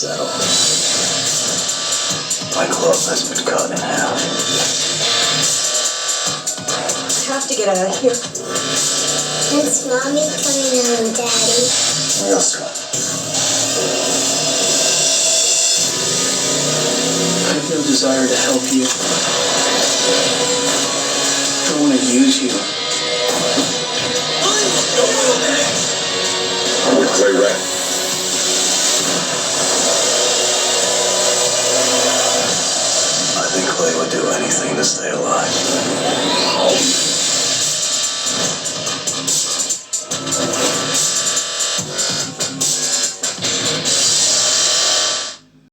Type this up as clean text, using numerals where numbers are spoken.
settle. My club has been cut in half. I have to get out of here. Is Mommy coming home, Daddy? Real soon. I have no desire to help you. I want to use you. I'm with Clay Rat. I think Clay would do anything to stay alive.